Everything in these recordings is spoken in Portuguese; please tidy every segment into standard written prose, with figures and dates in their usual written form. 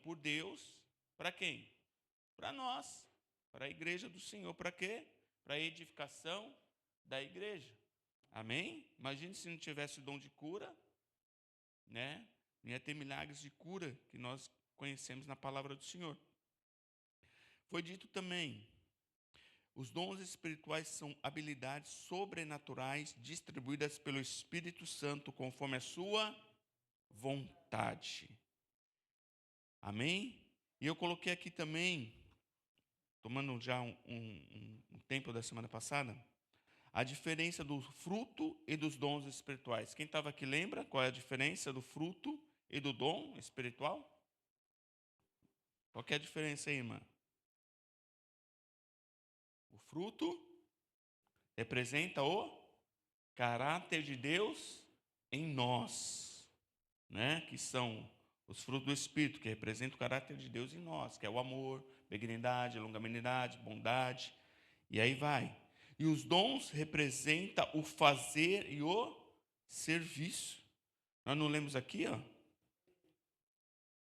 por Deus, para quem? Para nós, para a igreja do Senhor. Para quê? Para a edificação da igreja. Amém? Imagine se não tivesse o dom de cura, né? Não ia ter milagres de cura que nós conhecemos na palavra do Senhor. Foi dito também, os dons espirituais são habilidades sobrenaturais distribuídas pelo Espírito Santo conforme a sua vontade. Amém? E eu coloquei aqui também, tomando já um tempo da semana passada, a diferença do fruto e dos dons espirituais. Quem estava aqui lembra qual é a diferença do fruto e do dom espiritual? Qual que é a diferença aí, irmã? O fruto representa o caráter de Deus em nós, né? Que são os frutos do Espírito, que representam o caráter de Deus em nós, que é o amor, benignidade, longanimidade, bondade, e aí vai. E os dons representam o fazer e o serviço. Nós não lemos aqui, ó,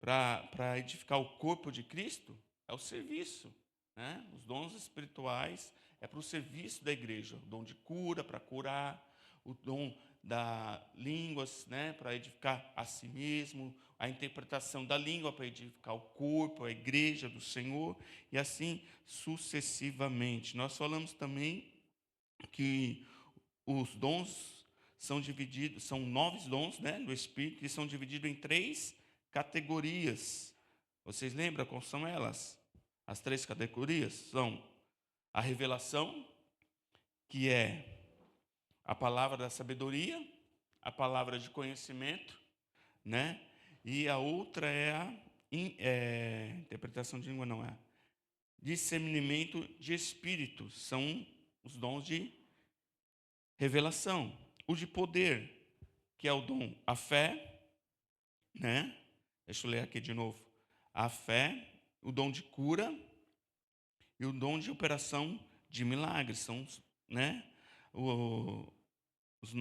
para edificar o corpo de Cristo, é o serviço, né? Os dons espirituais é para o serviço da igreja. O dom de cura, para curar. O dom da línguas, né? Para edificar a si mesmo. A interpretação da língua para edificar o corpo, a igreja do Senhor. E assim sucessivamente. Nós falamos também que os dons são divididos, são 9 dons, né, do Espírito, que são divididos em 3 categorias. Vocês lembram quais são elas? As 3 categorias são a revelação, que é a palavra da sabedoria, a palavra de conhecimento, né? E a outra é a interpretação de língua, não é? Discernimento de espírito, são os dons de revelação. O de poder, que é o dom, a fé, né? Deixa eu ler aqui de novo. A fé, o dom de cura e o dom de operação de milagres. São, né? O, os,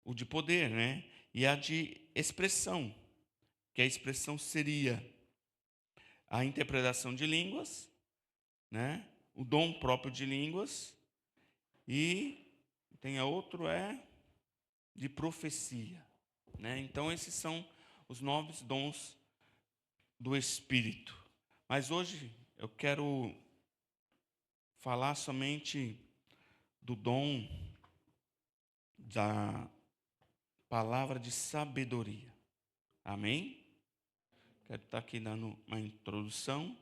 o de poder, né? E a de expressão, que a expressão seria a interpretação de línguas, né? O dom próprio de línguas e tem a outro de profecia, né? Então esses são os 9 dons do Espírito. Mas hoje eu quero falar somente do dom da palavra de sabedoria. Amém? Quero estar aqui dando uma introdução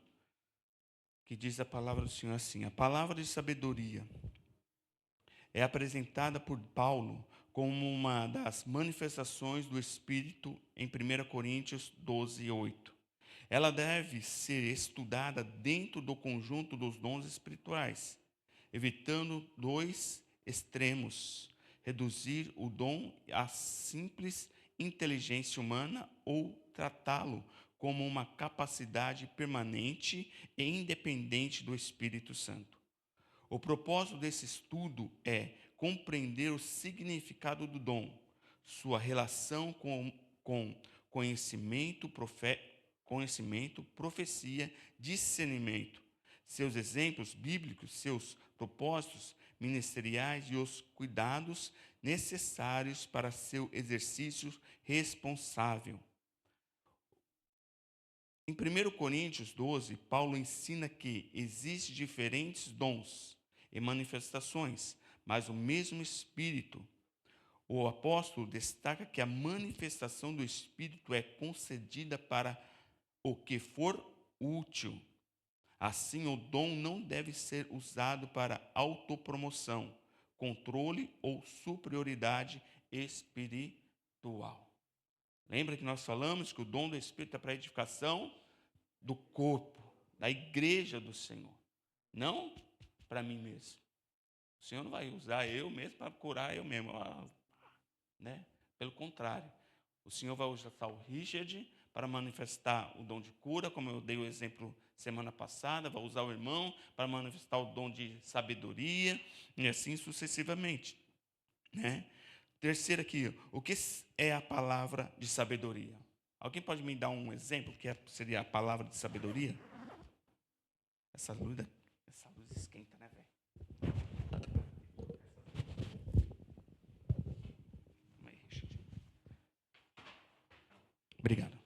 que diz a palavra do Senhor assim: a palavra de sabedoria é apresentada por Paulo como uma das manifestações do Espírito em 1 Coríntios 12, 8. Ela deve ser estudada dentro do conjunto dos dons espirituais, evitando 2 extremos: reduzir o dom à simples inteligência humana ou tratá-lo como uma capacidade permanente e independente do Espírito Santo. O propósito desse estudo é compreender o significado do dom, sua relação com conhecimento, profecia, discernimento, seus exemplos bíblicos, seus propósitos ministeriais e os cuidados necessários para seu exercício responsável. Em 1 Coríntios 12, Paulo ensina que existem diferentes dons e manifestações, mas o mesmo Espírito. O apóstolo destaca que a manifestação do Espírito é concedida para o que for útil. Assim, o dom não deve ser usado para autopromoção, controle ou superioridade espiritual. Lembra que nós falamos que o dom do Espírito é para a edificação do corpo, da igreja do Senhor, não para mim mesmo. O Senhor não vai usar eu mesmo para curar eu mesmo, né? Pelo contrário, o Senhor vai usar o Richard para manifestar o dom de cura, como eu dei o exemplo semana passada, vai usar o irmão para manifestar o dom de sabedoria, e assim sucessivamente, né? Terceiro aqui, o que é a palavra de sabedoria? Alguém pode me dar um exemplo que seria a palavra de sabedoria? Essa luz esquenta, né, velho? Obrigado.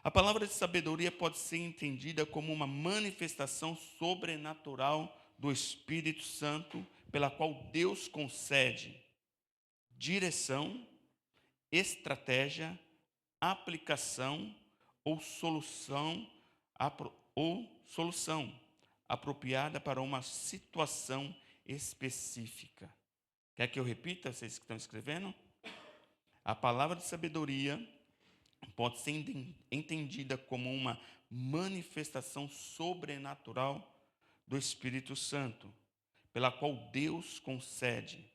A palavra de sabedoria pode ser entendida como uma manifestação sobrenatural do Espírito Santo, pela qual Deus concede direção, estratégia, aplicação ou solução apropriada para uma situação específica. Quer que eu repita, vocês que estão escrevendo? A palavra de sabedoria pode ser entendida como uma manifestação sobrenatural do Espírito Santo, pela qual Deus concede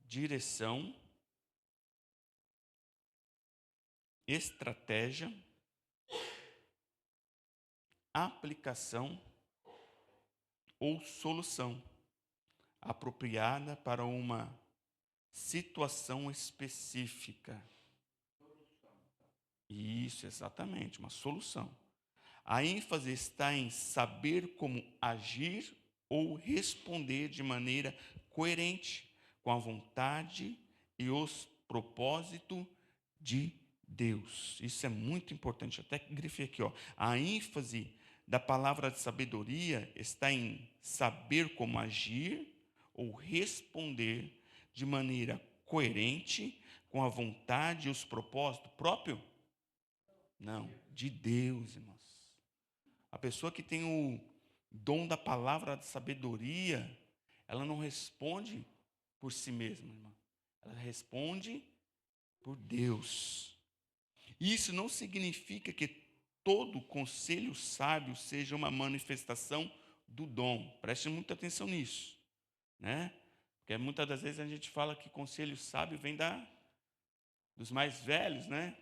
direção, estratégia, aplicação ou solução apropriada para uma situação específica. Isso, exatamente, uma solução. A ênfase está em saber como agir ou responder de maneira coerente com a vontade e os propósitos de Deus. Isso é muito importante. Até que grifei aqui, ó. A ênfase da palavra de sabedoria está em saber como agir ou responder de maneira coerente com a vontade e os propósitos próprios? Não, de Deus, irmãos. A pessoa que tem o dom da palavra de sabedoria, ela não responde por si mesma, irmã. Ela responde por Deus. Isso não significa que todo conselho sábio seja uma manifestação do dom. Preste muita atenção nisso, né? Porque muitas das vezes a gente fala que conselho sábio vem dos mais velhos, né?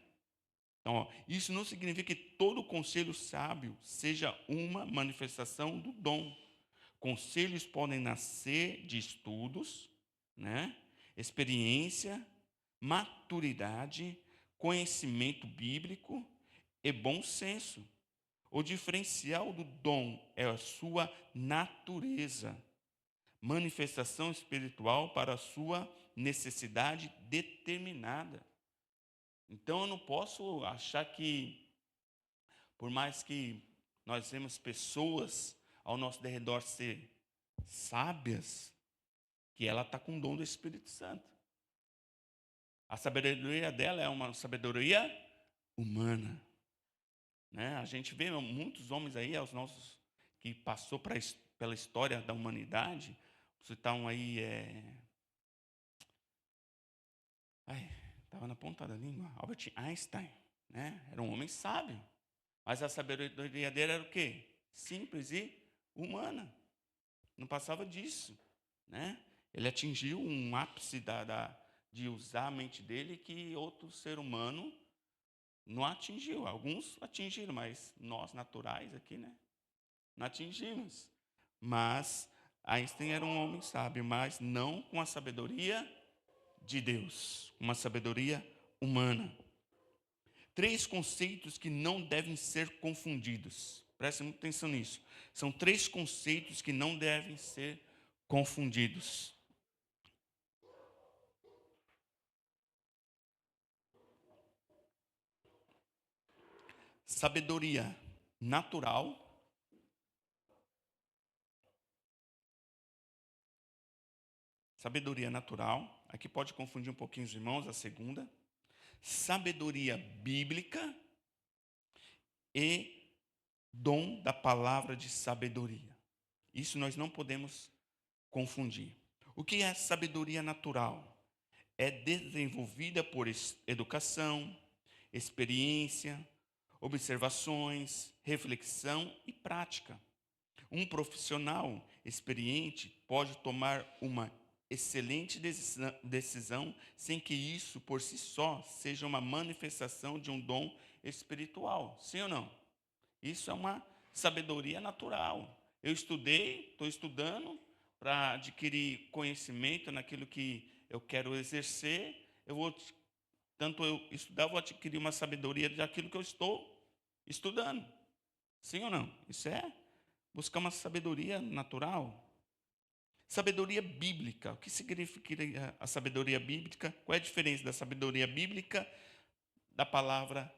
Então, ó, isso não significa que todo conselho sábio seja uma manifestação do dom. Conselhos podem nascer de estudos, né? Experiência, maturidade, conhecimento bíblico e bom senso. O diferencial do dom é a sua natureza, manifestação espiritual para a sua necessidade determinada. Então eu não posso achar que, por mais que nós vemos pessoas ao nosso redor ser sábias, que ela está com o dom do Espírito Santo. A sabedoria dela é uma sabedoria humana, né? A gente vê muitos homens aí, os nossos, que passou pela história da humanidade. Citar um aí, estava na ponta da língua, Albert Einstein, né? Era um homem sábio, mas a sabedoria dele era o quê? Simples e humana. Não passava disso, né? Ele atingiu um ápice de usar a mente dele que outro ser humano não atingiu. Alguns atingiram, mas nós naturais aqui, né? Não atingimos. Mas Einstein era um homem sábio, mas não com a sabedoria de Deus, uma sabedoria humana. 3 conceitos que não devem ser confundidos. Preste muita atenção nisso. São 3 conceitos que não devem ser confundidos. Sabedoria natural. Sabedoria natural. Aqui pode confundir um pouquinho os irmãos, a segunda. Sabedoria bíblica e dom da palavra de sabedoria. Isso nós não podemos confundir. O que é sabedoria natural? É desenvolvida por educação, experiência, observações, reflexão e prática. Um profissional experiente pode tomar uma excelente decisão sem que isso por si só seja uma manifestação de um dom espiritual. Sim ou não? Isso é uma sabedoria natural. Eu estou estudando para adquirir conhecimento naquilo que eu quero exercer. Eu vou tanto eu estudar, eu vou adquirir uma sabedoria daquilo que eu estou estudando. Sim ou não? Isso é buscar uma sabedoria natural. Sabedoria bíblica. O que significa a sabedoria bíblica? Qual é a diferença da sabedoria bíblica da palavra,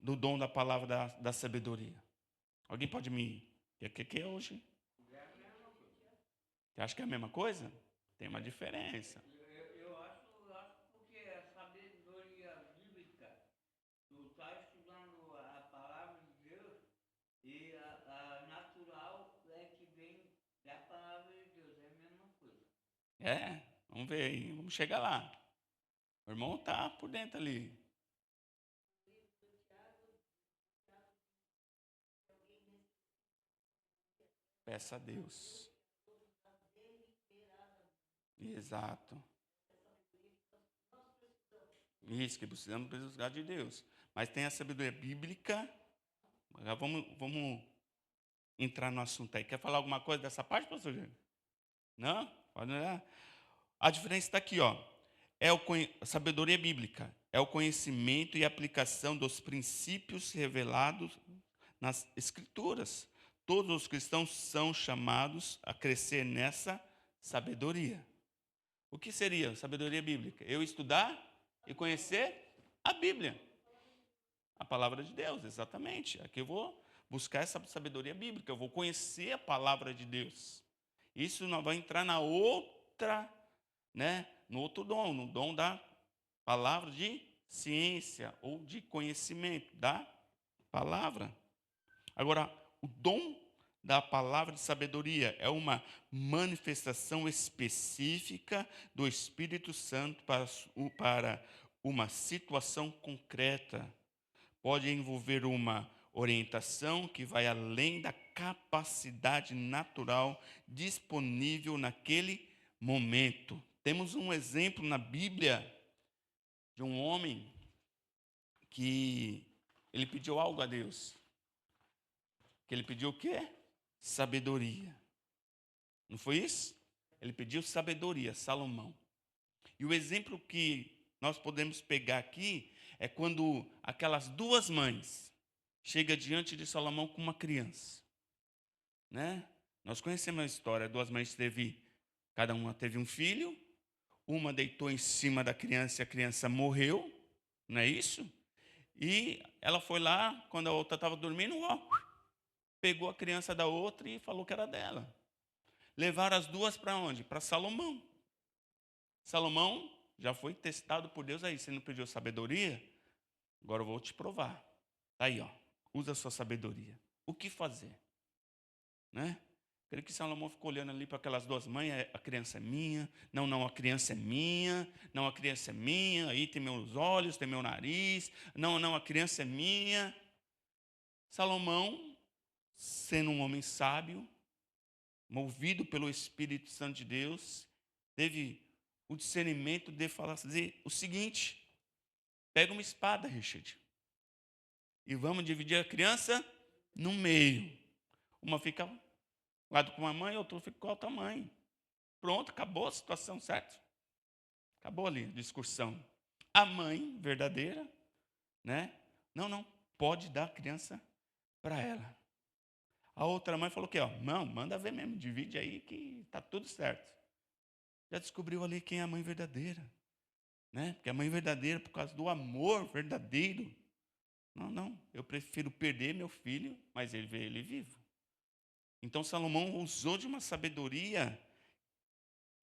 do dom da palavra da sabedoria? Alguém pode me... O que é hoje? Você acha que é a mesma coisa? Tem uma diferença. Eu acho porque a sabedoria bíblica, tu está estudando a palavra de Deus e a natural é que vem da palavra de Deus, é a mesma coisa. É, vamos ver aí, vamos chegar lá. O irmão está por dentro ali. Peça a Deus. Exato. Isso, que precisamos buscar de Deus. Mas tem a sabedoria bíblica. Agora vamos entrar no assunto aí. Quer falar alguma coisa dessa parte, pastor Júlio? Não? Pode olhar. A diferença está aqui, ó. A sabedoria bíblica é o conhecimento e aplicação dos princípios revelados nas Escrituras. Todos os cristãos são chamados a crescer nessa sabedoria. O que seria sabedoria bíblica? Eu estudar e conhecer a Bíblia. A palavra de Deus, exatamente. Aqui eu vou buscar essa sabedoria bíblica, eu vou conhecer a palavra de Deus. Isso não vai entrar na outra, né, no outro dom, no dom da palavra de ciência ou de conhecimento da palavra. Agora, o dom da palavra de sabedoria é uma manifestação específica do Espírito Santo para uma situação concreta. Pode envolver uma orientação que vai além da capacidade natural disponível naquele momento. Temos um exemplo na Bíblia de um homem que ele pediu algo a Deus. Que ele pediu o quê? Sabedoria. Não foi isso? Ele pediu sabedoria, Salomão. E o exemplo que nós podemos pegar aqui é quando aquelas duas mães chegam diante de Salomão com uma criança. Né? Nós conhecemos a história, duas mães cada uma teve um filho, uma deitou em cima da criança e a criança morreu, não é isso? E ela foi lá, quando a outra estava dormindo, pegou a criança da outra e falou que era dela. Levaram as duas para onde? Para Salomão. Salomão já foi testado por Deus aí. Você não pediu sabedoria? Agora eu vou te provar. Tá aí, ó. Usa a sua sabedoria. O que fazer? Né? Creio que Salomão ficou olhando ali para aquelas duas mães. A criança é minha. Não, a criança é minha. Não, a criança é minha. Aí tem meus olhos, tem meu nariz. Não, a criança é minha. Salomão, sendo um homem sábio, movido pelo Espírito Santo de Deus, teve o discernimento de dizer o seguinte: pega uma espada, Richard, e vamos dividir a criança no meio. Uma fica ao lado com a mãe, outra fica com a outra mãe. Pronto, acabou a situação, certo? Acabou ali a discussão. A mãe verdadeira, né? Não, pode dar a criança para ela. A outra mãe falou que, ó, não, manda ver mesmo, divide aí que tá tudo certo. Já descobriu ali quem é a mãe verdadeira, né? Porque a mãe verdadeira, por causa do amor verdadeiro, não, eu prefiro perder meu filho, mas ele vê ele vivo. Então Salomão usou de uma sabedoria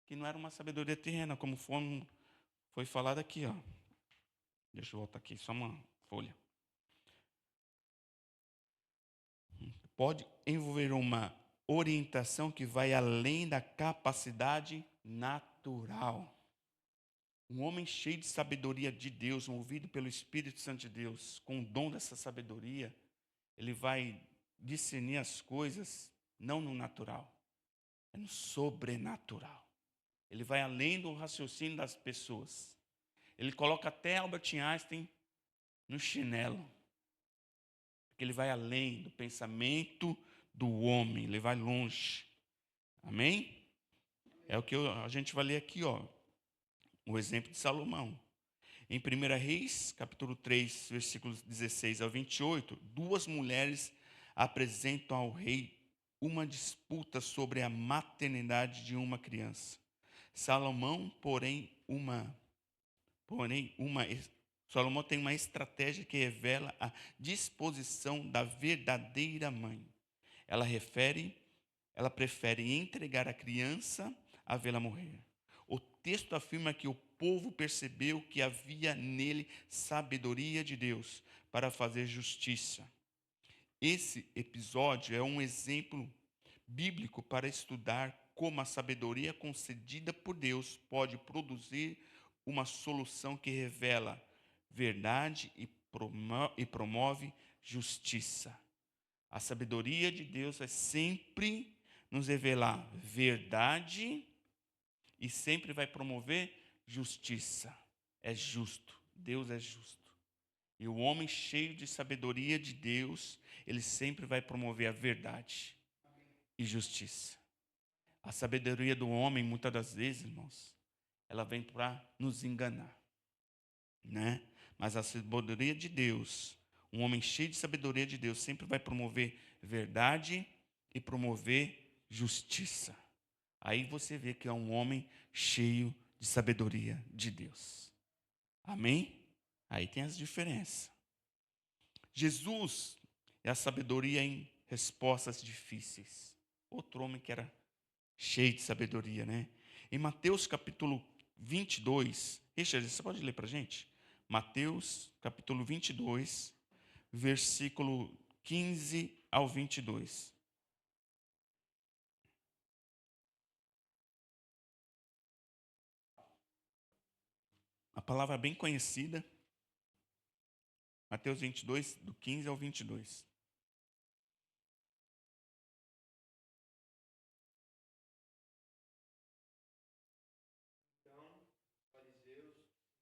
que não era uma sabedoria terrena, como foi falado aqui, ó. Deixa eu voltar aqui, só uma folha. Pode envolver uma orientação que vai além da capacidade natural. Um homem cheio de sabedoria de Deus, movido pelo Espírito Santo de Deus, com o dom dessa sabedoria, ele vai discernir as coisas não no natural, é no sobrenatural. Ele vai além do raciocínio das pessoas. Ele coloca até Albert Einstein no chinelo. Porque ele vai além do pensamento do homem, ele vai longe. Amém? É o que a gente vai ler aqui, ó. O exemplo de Salomão. Em 1 Reis, capítulo 3, versículos 16 ao 28, duas mulheres apresentam ao rei uma disputa sobre a maternidade de uma criança. Salomão, Salomão tem uma estratégia que revela a disposição da verdadeira mãe. Ela prefere entregar a criança a vê-la morrer. O texto afirma que o povo percebeu que havia nele sabedoria de Deus para fazer justiça. Esse episódio é um exemplo bíblico para estudar como a sabedoria concedida por Deus pode produzir uma solução que revela verdade e promove justiça. A sabedoria de Deus vai sempre nos revelar verdade e sempre vai promover justiça. É justo, Deus é justo. E o homem cheio de sabedoria de Deus, ele sempre vai promover a verdade e justiça. A sabedoria do homem, muitas das vezes, irmãos, ela vem para nos enganar, né? Mas a sabedoria de Deus, um homem cheio de sabedoria de Deus, sempre vai promover verdade e promover justiça. Aí você vê que é um homem cheio de sabedoria de Deus. Amém? Aí tem as diferenças. Jesus é a sabedoria em respostas difíceis. Outro homem que era cheio de sabedoria, né? Em Mateus capítulo 22, Richard, você pode ler para a gente? Mateus capítulo 22, versículo 15 ao 22. A palavra é bem conhecida. Mateus 22, do 15 ao 22. Então, os fariseus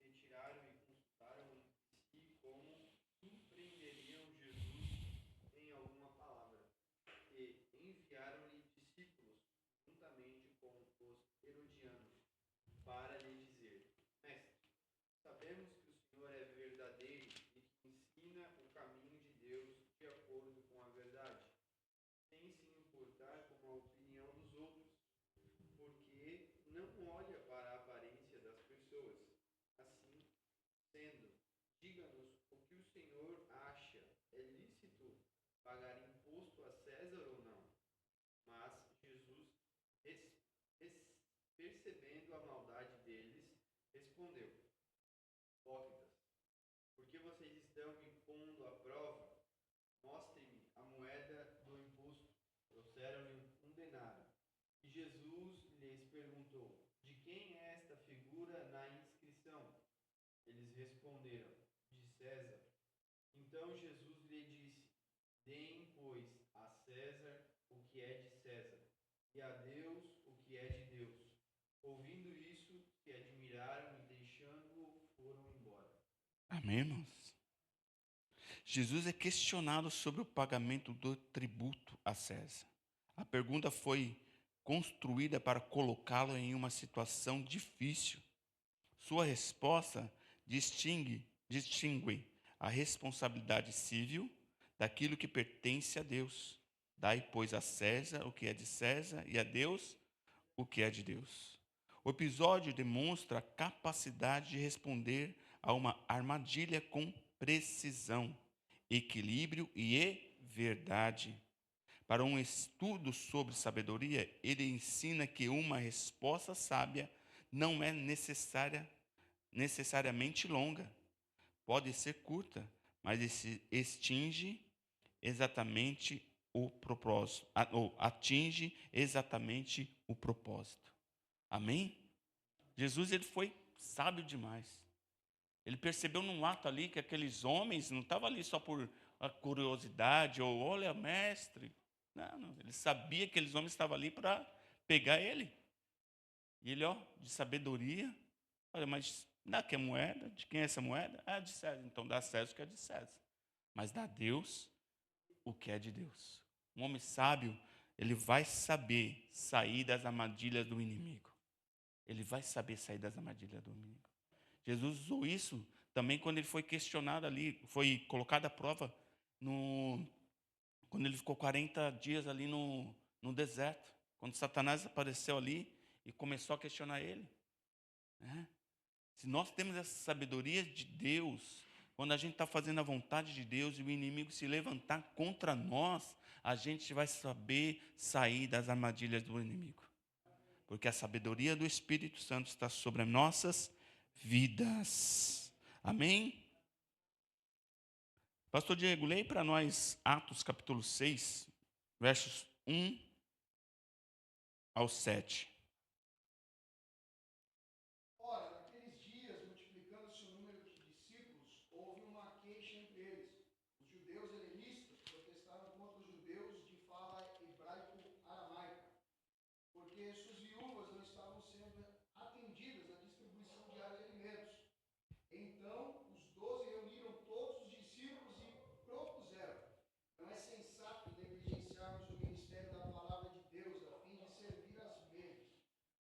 retiraram e consultaram entre si como surpreenderiam Jesus em alguma palavra, e enviaram-lhe discípulos, juntamente com os herodianos, para lhe dizer: Mestre, sabemos que o Senhor é verdadeiro e que ensina o caminho de Deus de acordo com a verdade, sem se importar com a opinião dos outros, porque não olha para a aparência das pessoas. Assim sendo, diga-nos o que o Senhor acha: é lícito pagar imposto a César ou não? Mas Jesus, percebendo a maldade deles, respondeu: Hipócritas, por que vocês estão me pondo à prova? Mostrem-me a moeda do imposto. Trouxeram-lhe um denário. E Jesus lhes perguntou: De quem é esta figura na inscrição? Eles responderam: De César. Então Jesus lhe disse: Deem, pois, a César o que é de César, e a Deus o que é de Deus. Ouvindo isso, se admiraram e, deixando-o, foram embora. Amém, irmãos? Jesus é questionado sobre o pagamento do tributo a César. A pergunta foi construída para colocá-lo em uma situação difícil. Sua resposta distingue a responsabilidade civil daquilo que pertence a Deus. Dai, pois, a César o que é de César e a Deus o que é de Deus. O episódio demonstra a capacidade de responder a uma armadilha com precisão, equilíbrio e verdade. Para um estudo sobre sabedoria, ele ensina que uma resposta sábia não é necessariamente longa. Pode ser curta, mas extingue exatamente o propósito, ou atinge exatamente o propósito. Amém? Jesus, ele foi sábio demais. Ele percebeu num ato ali que aqueles homens não estavam ali só por a curiosidade ou olha, mestre. Não, ele sabia que aqueles homens estavam ali para pegar ele. E ele, de sabedoria, olha, mas dá que é moeda? De quem é essa moeda? Ah, de César. Então dá a César o que é de César. Mas dá a Deus o que é de Deus. Um homem sábio, ele vai saber sair das armadilhas do inimigo. Ele vai saber sair das armadilhas do inimigo. Jesus usou isso também quando ele foi questionado ali, foi colocado à prova quando ele ficou 40 dias ali no deserto, quando Satanás apareceu ali e começou a questionar ele, né? Se nós temos essa sabedoria de Deus, quando a gente está fazendo a vontade de Deus e o inimigo se levantar contra nós, a gente vai saber sair das armadilhas do inimigo. Porque a sabedoria do Espírito Santo está sobre as nossas vidas. Amém? Pastor Diego, leia para nós Atos capítulo 6, versos 1 ao 7. Ora, naqueles dias, multiplicando-se o número de discípulos, houve uma queixa entre eles. Os judeus helenistas protestaram contra os judeus de fala hebraico-aramaica, porque suas viúvas não estavam sendo atendidas na distribuição diária de alimentos. Então, os 12 reuniram todos os discípulos e propuseram: não é sensato negligenciarmos o ministério da palavra de Deus a fim de servir às mesmas.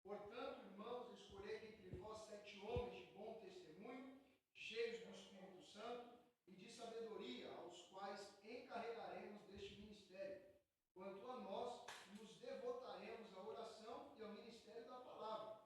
Portanto, irmãos, escolhei entre vós 7 homens de bom testemunho, cheios do Espírito Santo e de sabedoria, aos quais encarregaremos deste ministério. Quanto a nós, nos devotaremos à oração e ao ministério da palavra.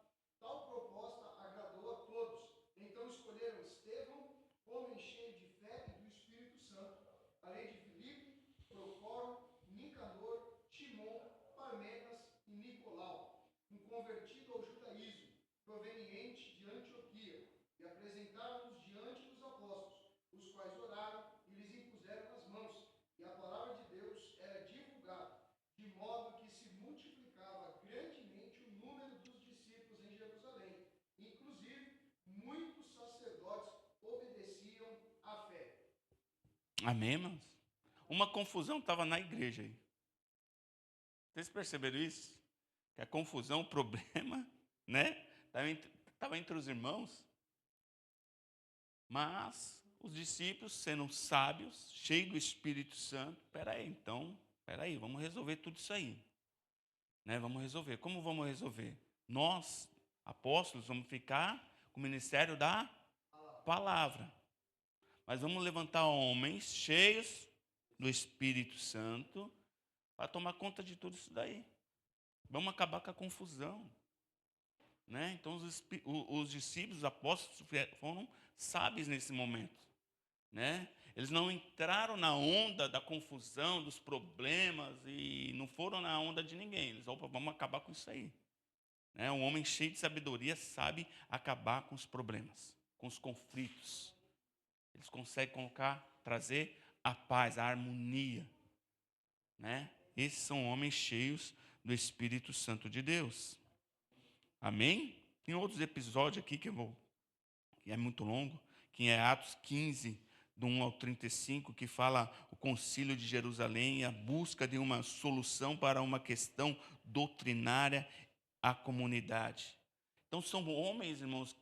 Tal proposta agradou a todos. Então escolheram Estevão, homem cheio de fé e do Espírito Santo, além de Filipe, Procoro, Nicanor, Timon, Parmenas e Nicolau, um convertido ao judaísmo, proveniente de Antioquia, e apresentaram-nos diante dos apóstolos, os quais oraram e lhes impuseram as mãos, e a palavra de Deus era divulgada, de modo que se multiplicava grandemente o número dos discípulos em Jerusalém. Inclusive, muitos sacerdotes obedeciam à fé. Amém, irmãos? Uma confusão estava na igreja aí. Vocês perceberam isso? Que a confusão, o problema, né? Estava entre os irmãos. Mas os discípulos, sendo sábios, cheios do Espírito Santo, peraí, vamos resolver tudo isso aí. Né? Vamos resolver. Como vamos resolver? Nós, apóstolos, vamos ficar com o ministério da palavra. Mas vamos levantar homens cheios do Espírito Santo para tomar conta de tudo isso daí. Vamos acabar com a confusão. Né? Então, os discípulos, os apóstolos, foram sábios nesse momento. Né? Eles não entraram na onda da confusão, dos problemas, e não foram na onda de ninguém. Eles, vamos acabar com isso aí. Né? Um homem cheio de sabedoria sabe acabar com os problemas, com os conflitos. Eles conseguem trazer a paz, a harmonia. Né? Esses são homens cheios do Espírito Santo de Deus. Amém? Tem outros episódios aqui que é muito longo, que é Atos 15, do 1 ao 35, que fala o concílio de Jerusalém, a busca de uma solução para uma questão doutrinária à comunidade. Então são homens, irmãos,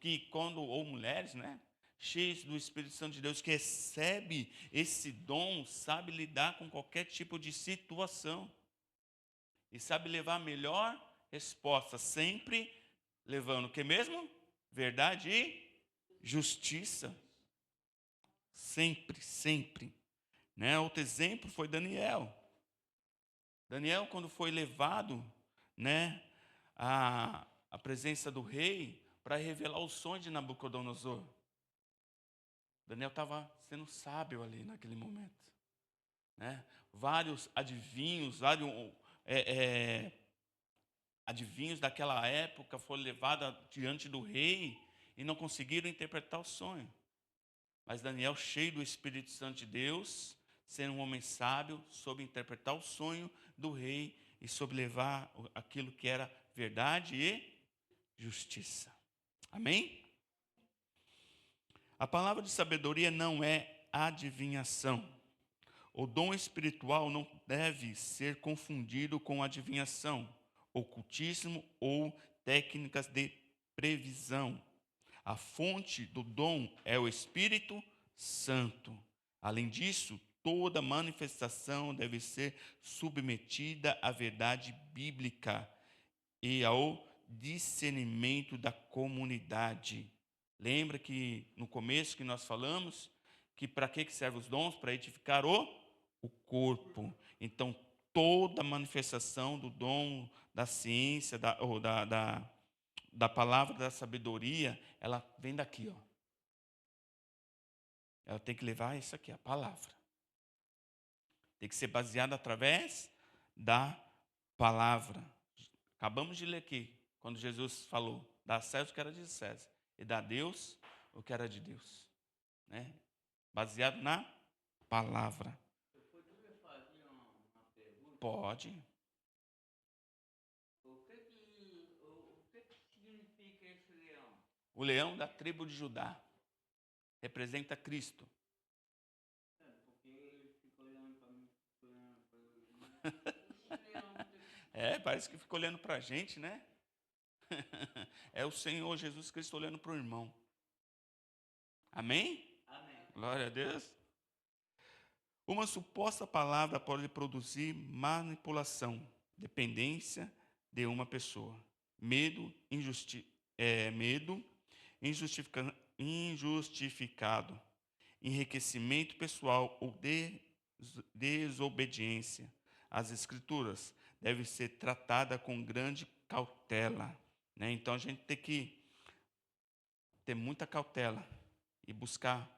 ou mulheres, né, cheios do Espírito Santo de Deus, que recebe esse dom, sabe lidar com qualquer tipo de situação. E sabe levar a melhor resposta, sempre levando o que mesmo? Verdade e justiça. Sempre, sempre. Né? Outro exemplo foi Daniel. Daniel, quando foi levado, né, à presença do rei para revelar o sonho de Nabucodonosor. Daniel estava sendo sábio ali naquele momento. Né? Vários adivinhos, adivinhos daquela época foram levados diante do rei e não conseguiram interpretar o sonho. Mas Daniel, cheio do Espírito Santo de Deus, sendo um homem sábio, soube interpretar o sonho do rei e soube levar aquilo que era verdade e justiça. Amém? A palavra de sabedoria não é adivinhação. O dom espiritual não deve ser confundido com adivinhação, ocultismo ou técnicas de previsão. A fonte do dom é o Espírito Santo. Além disso, toda manifestação deve ser submetida à verdade bíblica e ao discernimento da comunidade. Lembra que no começo que nós falamos que para que servem os dons? Para edificar o corpo. Então, toda manifestação do dom da ciência, da palavra da sabedoria, ela vem daqui, ó. Ela tem que levar isso aqui, a palavra. Tem que ser baseada através da palavra. Acabamos de ler aqui, quando Jesus falou, dá a César o que era de César, e dá a Deus o que era de Deus. Né? Baseado na palavra. Eu poderia fazer uma pergunta? Pode. O que significa esse leão? O leão da tribo de Judá representa Cristo. Porque ele fica olhando para mim, olhando para ele. Esse leão Parece que fica olhando para a gente, né? É o Senhor Jesus Cristo olhando para o irmão. Amém? Amém. Glória a Deus. Uma suposta palavra pode produzir manipulação, dependência de uma pessoa, medo injustificado, enriquecimento pessoal ou desobediência às Escrituras deve ser tratada com grande cautela. Né? Então a gente tem que ter muita cautela e buscar,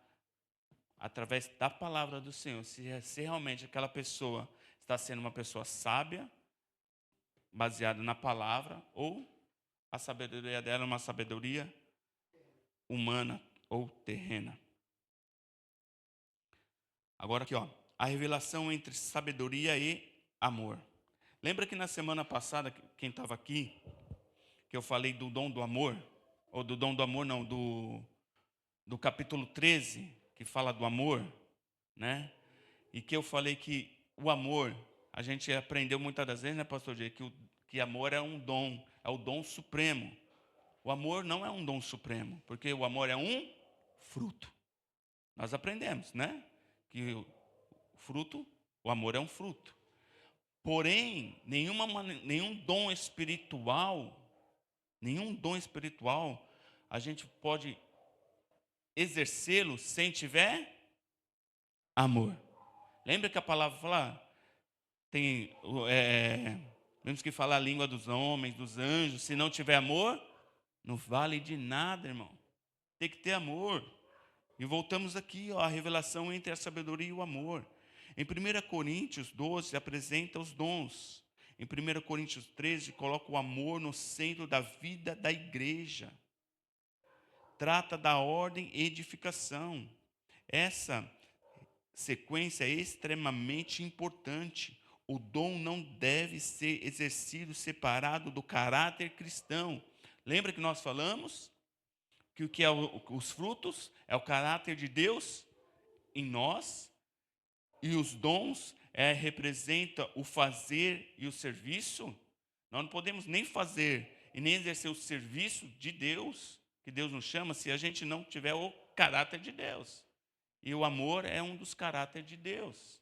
através da palavra do Senhor, se realmente aquela pessoa está sendo uma pessoa sábia, baseada na palavra, ou a sabedoria dela é uma sabedoria humana ou terrena. Agora aqui, ó, a revelação entre sabedoria e amor. Lembra que na semana passada, quem estava aqui, que eu falei do dom do amor, ou do dom do amor não, do capítulo 13, que fala do amor, né? E que eu falei que o amor, a gente aprendeu muitas das vezes, né, pastor Jay, que amor é um dom, é o dom supremo. O amor não é um dom supremo, porque o amor é um fruto. Nós aprendemos, né? Que o amor é um fruto. Porém, nenhum dom espiritual, a gente pode exercê-lo sem tiver amor. Lembra que a palavra fala, temos que falar a língua dos homens, dos anjos, se não tiver amor, não vale de nada, irmão. Tem que ter amor. E voltamos aqui, ó, a revelação entre a sabedoria e o amor. Em 1 Coríntios 12, apresenta os dons. Em 1 Coríntios 13, coloca o amor no centro da vida da igreja. Trata da ordem e edificação. Essa sequência é extremamente importante. O dom não deve ser exercido separado do caráter cristão. Lembra que nós falamos que o que é os frutos é o caráter de Deus em nós, e os dons representa o fazer e o serviço? Nós não podemos nem fazer e nem exercer o serviço de Deus, que Deus nos chama, se a gente não tiver o caráter de Deus. E o amor é um dos caráteres de Deus.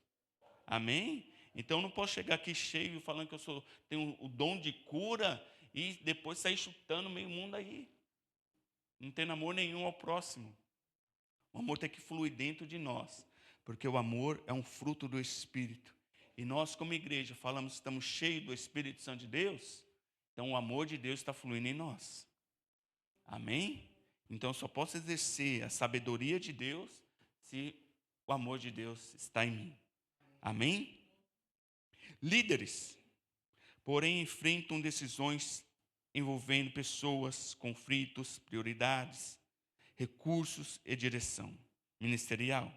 Amém? Então eu não posso chegar aqui cheio falando que eu tenho o dom de cura e depois sair chutando meio mundo aí. Não tendo amor nenhum ao próximo. O amor tem que fluir dentro de nós, porque o amor é um fruto do Espírito. E nós, como igreja, falamos que estamos cheios do Espírito Santo de Deus, então o amor de Deus está fluindo em nós. Amém? Então eu só posso exercer a sabedoria de Deus se o amor de Deus está em mim. Amém? Líderes, porém, enfrentam decisões envolvendo pessoas, conflitos, prioridades, recursos e direção ministerial.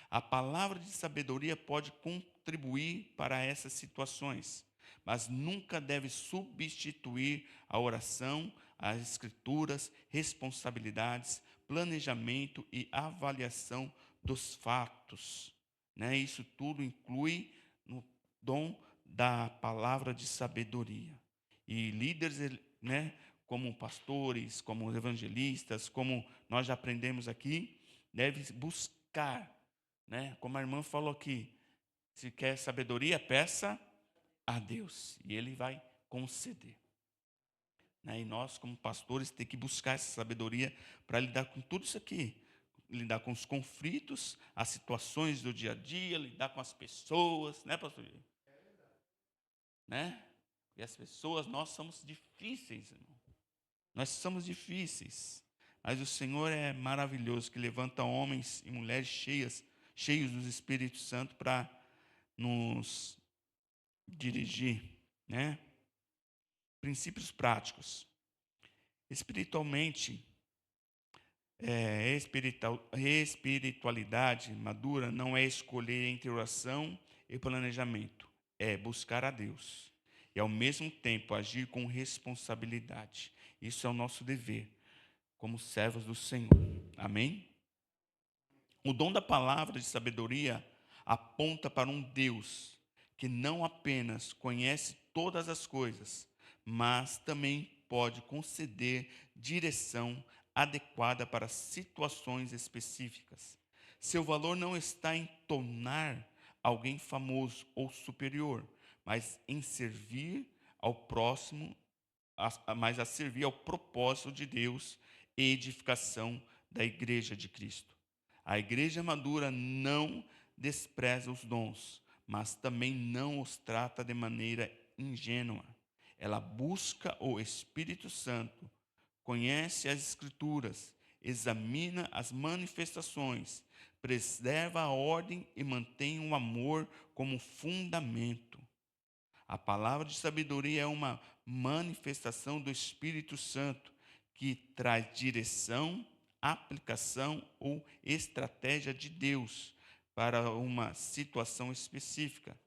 A palavra de sabedoria pode contribuir para essas situações, mas nunca deve substituir a oração, as escrituras, responsabilidades, planejamento e avaliação dos fatos. Né? Isso tudo inclui no dom da palavra de sabedoria. E líderes, né, como pastores, como evangelistas, como nós já aprendemos aqui, devem buscar, né, como a irmã falou aqui, se quer sabedoria, peça a Deus, e Ele vai conceder. né? E nós, como pastores, temos que buscar essa sabedoria para lidar com tudo isso aqui. Lidar com os conflitos, as situações do dia a dia, lidar com as pessoas, né, pastor? Né? E as pessoas, nós somos difíceis, irmão. Nós somos difíceis. Mas o Senhor é maravilhoso, que levanta homens e mulheres cheios do Espírito Santo para nos dirigir, né? Princípios práticos. Espiritualmente, espiritualidade madura não é escolher entre oração e planejamento, é buscar a Deus e ao mesmo tempo agir com responsabilidade. Isso é o nosso dever como servos do Senhor. Amém? O dom da palavra de sabedoria aponta para um Deus que não apenas conhece todas as coisas, mas também pode conceder direção adequada para situações específicas. Seu valor não está em tornar alguém famoso ou superior, mas em servir ao próximo, mas a servir ao propósito de Deus e edificação da igreja de Cristo. A igreja madura não despreza os dons, mas também não os trata de maneira ingênua. Ela busca o Espírito Santo, conhece as Escrituras, examina as manifestações, preserva a ordem e mantém o amor como fundamento. A palavra de sabedoria é uma manifestação do Espírito Santo que traz direção, aplicação ou estratégia de Deus para uma situação específica,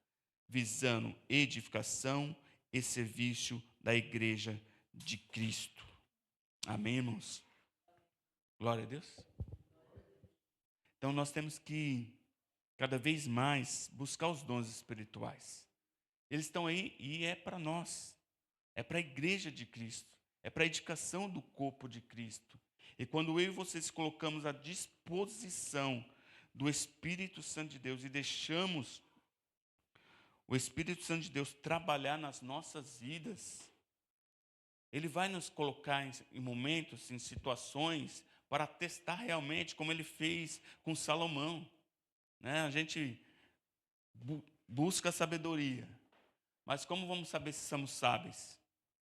visando edificação e serviço da igreja de Cristo. Amém, irmãos? Glória a Deus. Então nós temos que cada vez mais buscar os dons espirituais. Eles estão aí e é para nós, é para a igreja de Cristo, é para a edificação do corpo de Cristo. E quando eu e vocês colocamos à disposição do Espírito Santo de Deus e deixamos o Espírito Santo de Deus trabalhar nas nossas vidas, Ele vai nos colocar em momentos, em situações, para testar realmente, como Ele fez com Salomão. Né? A gente busca sabedoria. Mas como vamos saber se somos sábios?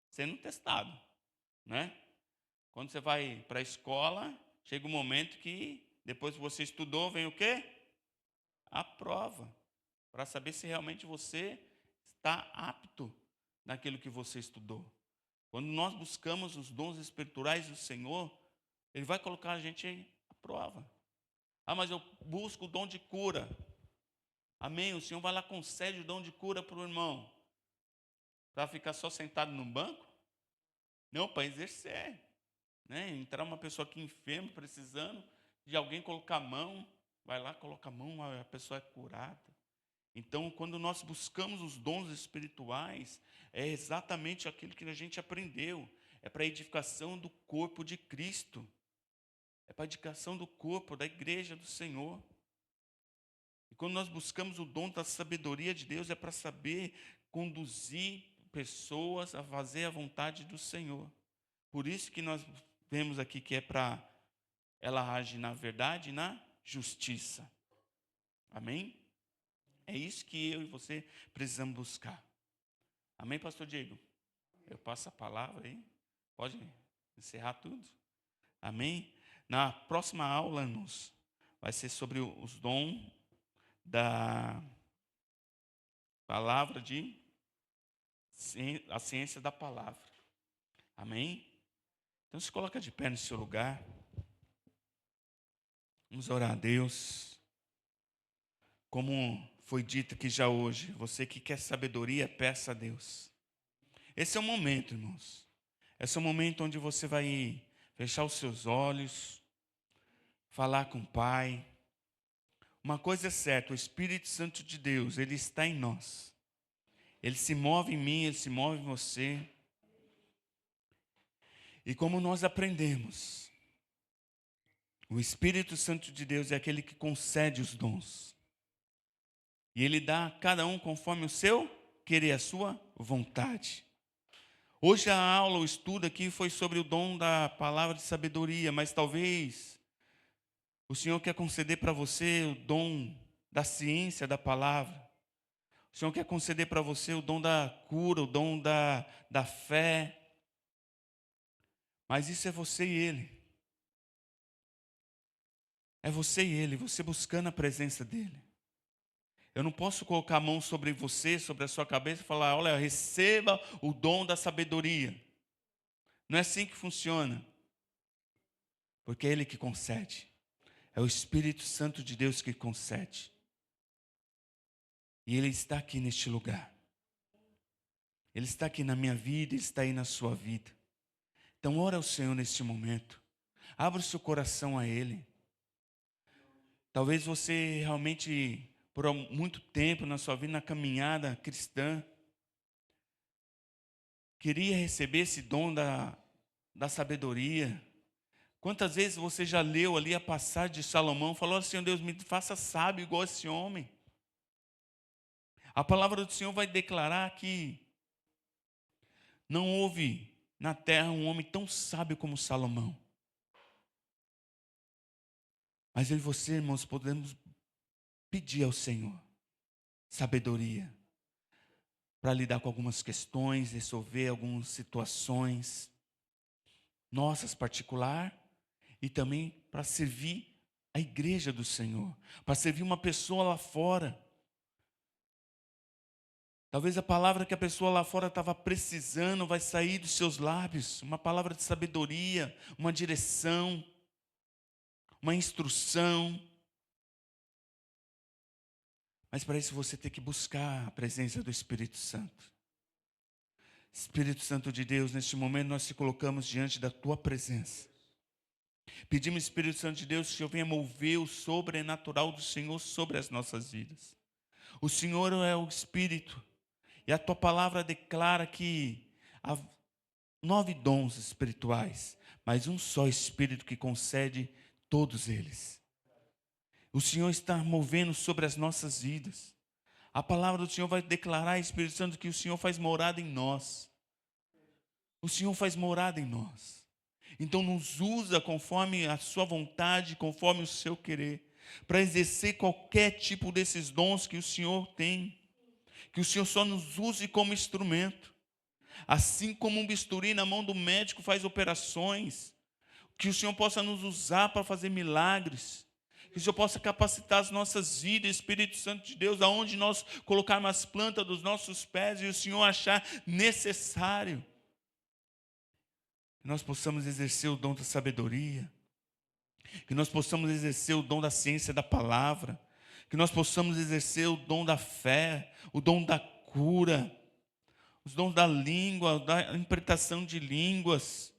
Sendo testado, né? Quando você vai para a escola, chega um momento que, depois que você estudou, vem o quê? A prova, para saber se realmente você está apto naquilo que você estudou. Quando nós buscamos os dons espirituais do Senhor, Ele vai colocar a gente à prova. Ah, mas eu busco o dom de cura. Amém? O Senhor vai lá, concede o dom de cura para o irmão. Para ficar só sentado no banco? Não, para exercer. Né? Entrar uma pessoa aqui enferma, precisando de alguém colocar a mão, vai lá, coloca a mão, a pessoa é curada. Então, quando nós buscamos os dons espirituais, é exatamente aquilo que a gente aprendeu. É para a edificação do corpo de Cristo. É para a edificação do corpo, da igreja do Senhor. E quando nós buscamos o dom da sabedoria de Deus, é para saber conduzir pessoas a fazer a vontade do Senhor. Por isso que nós vemos aqui que é para ela agir na verdade e na justiça. Amém? É isso que eu e você precisamos buscar. Amém, pastor Diego? Eu passo a palavra aí. Pode encerrar tudo? Amém? Na próxima aula, vai ser sobre os dons da palavra a ciência da palavra. Amém? Então se coloca de pé no seu lugar. Vamos orar a Deus. Como foi dito aqui já hoje, você que quer sabedoria, peça a Deus. Esse é o momento, irmãos. Esse é o momento onde você vai fechar os seus olhos, falar com o Pai. Uma coisa é certa, o Espírito Santo de Deus, Ele está em nós. Ele se move em mim, Ele se move em você. E como nós aprendemos, o Espírito Santo de Deus é aquele que concede os dons. E Ele dá a cada um conforme o seu querer, a sua vontade. Hoje a aula, o estudo aqui foi sobre o dom da palavra de sabedoria, mas talvez o Senhor quer conceder para você o dom da ciência da palavra. O Senhor quer conceder para você o dom da cura, o dom da fé. Mas isso é você e Ele. É você e Ele, você buscando a presença dEle. Eu não posso colocar a mão sobre você, sobre a sua cabeça e falar, olha, receba o dom da sabedoria. Não é assim que funciona. Porque é Ele que concede. É o Espírito Santo de Deus que concede. E Ele está aqui neste lugar. Ele está aqui na minha vida, Ele está aí na sua vida. Então ora ao Senhor neste momento. Abra o seu coração a Ele. Talvez você realmente, por muito tempo na sua vida, na caminhada cristã, queria receber esse dom da sabedoria. Quantas vezes você já leu ali a passagem de Salomão, falou assim, Deus, me faça sábio igual esse homem. A palavra do Senhor vai declarar que não houve na terra um homem tão sábio como Salomão. Mas eu e você, irmãos, podemos pedir ao Senhor sabedoria para lidar com algumas questões, resolver algumas situações nossas particular e também para servir a igreja do Senhor, para servir uma pessoa lá fora. Talvez a palavra que a pessoa lá fora estava precisando vai sair dos seus lábios, uma palavra de sabedoria, uma direção, uma instrução. Mas para isso você tem que buscar a presença do Espírito Santo. Espírito Santo de Deus, neste momento nós te colocamos diante da tua presença. Pedimos, Espírito Santo de Deus, que o Senhor venha mover o sobrenatural do Senhor sobre as nossas vidas. O Senhor é o Espírito. E a tua palavra declara que há 9 dons espirituais, mas um só Espírito que concede todos eles. O Senhor está movendo sobre as nossas vidas. A palavra do Senhor vai declarar, Espírito Santo, que o Senhor faz morada em nós. O Senhor faz morada em nós. Então nos usa conforme a sua vontade, conforme o seu querer, para exercer qualquer tipo desses dons que o Senhor tem. Que o Senhor só nos use como instrumento. Assim como um bisturi na mão do médico faz operações, que o Senhor possa nos usar para fazer milagres. Que o Senhor possa capacitar as nossas vidas, Espírito Santo de Deus, aonde nós colocarmos as plantas dos nossos pés e o Senhor achar necessário. Que nós possamos exercer o dom da sabedoria. Que nós possamos exercer o dom da ciência da palavra. Que nós possamos exercer o dom da fé, o dom da cura, os dons da língua, da interpretação de línguas.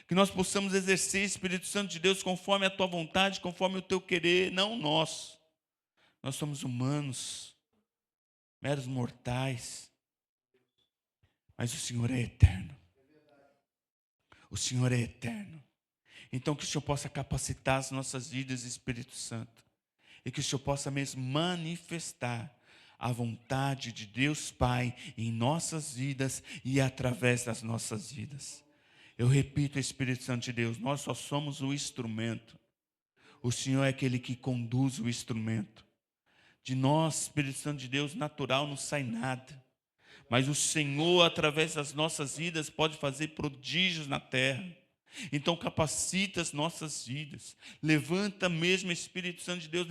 Que nós possamos exercer, Espírito Santo de Deus, conforme a tua vontade, conforme o teu querer, não nós. Nós somos humanos, meros mortais, mas o Senhor é eterno. O Senhor é eterno. Então que o Senhor possa capacitar as nossas vidas, Espírito Santo. E que o Senhor possa mesmo manifestar a vontade de Deus Pai em nossas vidas e através das nossas vidas. Eu repito, Espírito Santo de Deus, nós só somos o instrumento. O Senhor é aquele que conduz o instrumento. De nós, Espírito Santo de Deus, natural não sai nada. Mas o Senhor, através das nossas vidas, pode fazer prodígios na terra. Então capacita as nossas vidas. Levanta mesmo, Espírito Santo de Deus,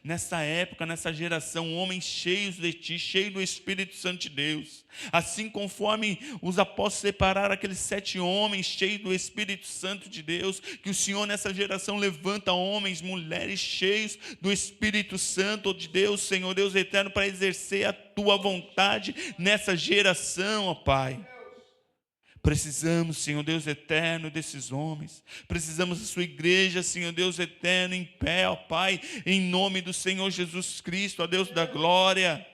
nessa época, nessa geração, homens cheios de Ti, cheios do Espírito Santo de Deus. Assim conforme os apóstolos separaram aqueles 7 homens cheios do Espírito Santo de Deus, que o Senhor nessa geração levanta homens, mulheres cheios do Espírito Santo de Deus, Senhor Deus eterno, para exercer a Tua vontade nessa geração, ó Pai. Precisamos, Senhor Deus eterno, desses homens. Precisamos da sua igreja, Senhor Deus eterno, em pé, ó Pai, em nome do Senhor Jesus Cristo, ó Deus da glória.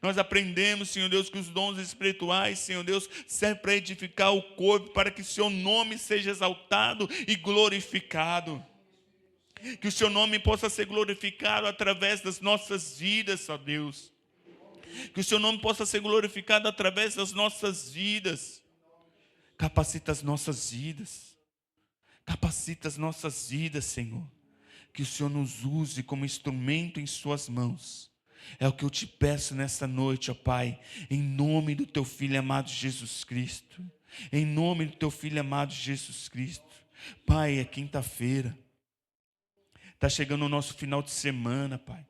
Nós aprendemos, Senhor Deus, que os dons espirituais, Senhor Deus, servem para edificar o corpo, para que o seu nome seja exaltado e glorificado. Que o seu nome possa ser glorificado através das nossas vidas, ó Deus. Que o seu nome possa ser glorificado através das nossas vidas. Capacita as nossas vidas. Capacita as nossas vidas, Senhor. Que o Senhor nos use como instrumento em suas mãos. É o que eu te peço nessa noite, ó Pai, em nome do teu Filho amado Jesus Cristo. Em nome do teu Filho amado Jesus Cristo. Pai, é quinta-feira. Está chegando o nosso final de semana, Pai.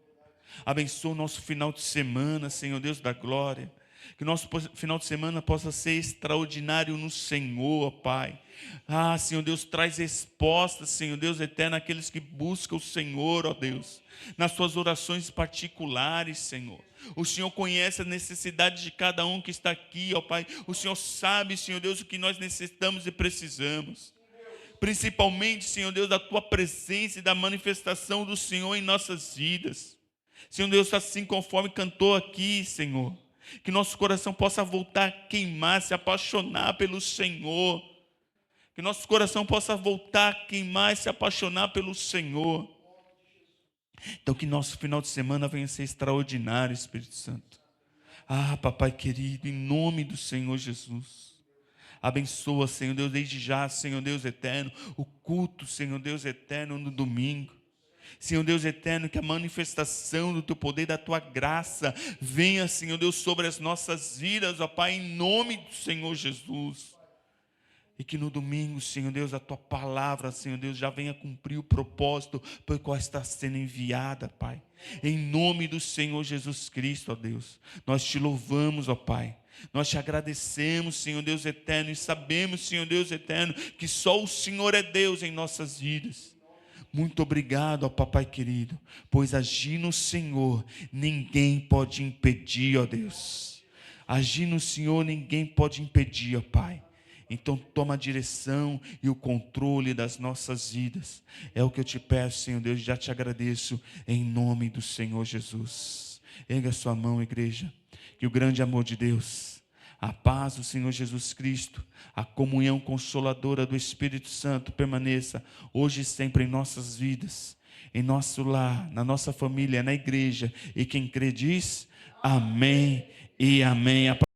Abençoa o nosso final de semana, Senhor Deus da glória. Que o nosso final de semana possa ser extraordinário no Senhor, ó Pai. Ah, Senhor Deus, traz respostas, Senhor Deus eterno, àqueles que buscam o Senhor, ó Deus. Nas suas orações particulares, Senhor. O Senhor conhece a necessidade de cada um que está aqui, ó Pai. O Senhor sabe, Senhor Deus, o que nós necessitamos e precisamos. Principalmente, Senhor Deus, da Tua presença e da manifestação do Senhor em nossas vidas. Senhor Deus, assim conforme cantou aqui, Senhor. Que nosso coração possa voltar a queimar, se apaixonar pelo Senhor. Que nosso coração possa voltar a queimar e se apaixonar pelo Senhor. Então que nosso final de semana venha ser extraordinário, Espírito Santo. Ah, papai querido, em nome do Senhor Jesus. Abençoa, Senhor Deus, desde já, Senhor Deus eterno, o culto, Senhor Deus eterno, no domingo. Senhor Deus eterno, que a manifestação do Teu poder, da Tua graça, venha, Senhor Deus, sobre as nossas vidas, ó Pai, em nome do Senhor Jesus. E que no domingo, Senhor Deus, a Tua palavra, Senhor Deus, já venha cumprir o propósito por qual está sendo enviada, Pai. Em nome do Senhor Jesus Cristo, ó Deus. Nós Te louvamos, ó Pai. Nós Te agradecemos, Senhor Deus eterno, e sabemos, Senhor Deus eterno, que só o Senhor é Deus em nossas vidas. Muito obrigado, ó papai querido, pois agir no Senhor, ninguém pode impedir, ó Deus. Agir no Senhor, ninguém pode impedir, ó Pai. Então toma a direção e o controle das nossas vidas. É o que eu te peço, Senhor Deus, já te agradeço, em nome do Senhor Jesus. Erga sua mão, igreja, que o grande amor de Deus, a paz do Senhor Jesus Cristo, a comunhão consoladora do Espírito Santo permaneça hoje e sempre em nossas vidas, em nosso lar, na nossa família, na igreja. E quem crê diz, amém e amém.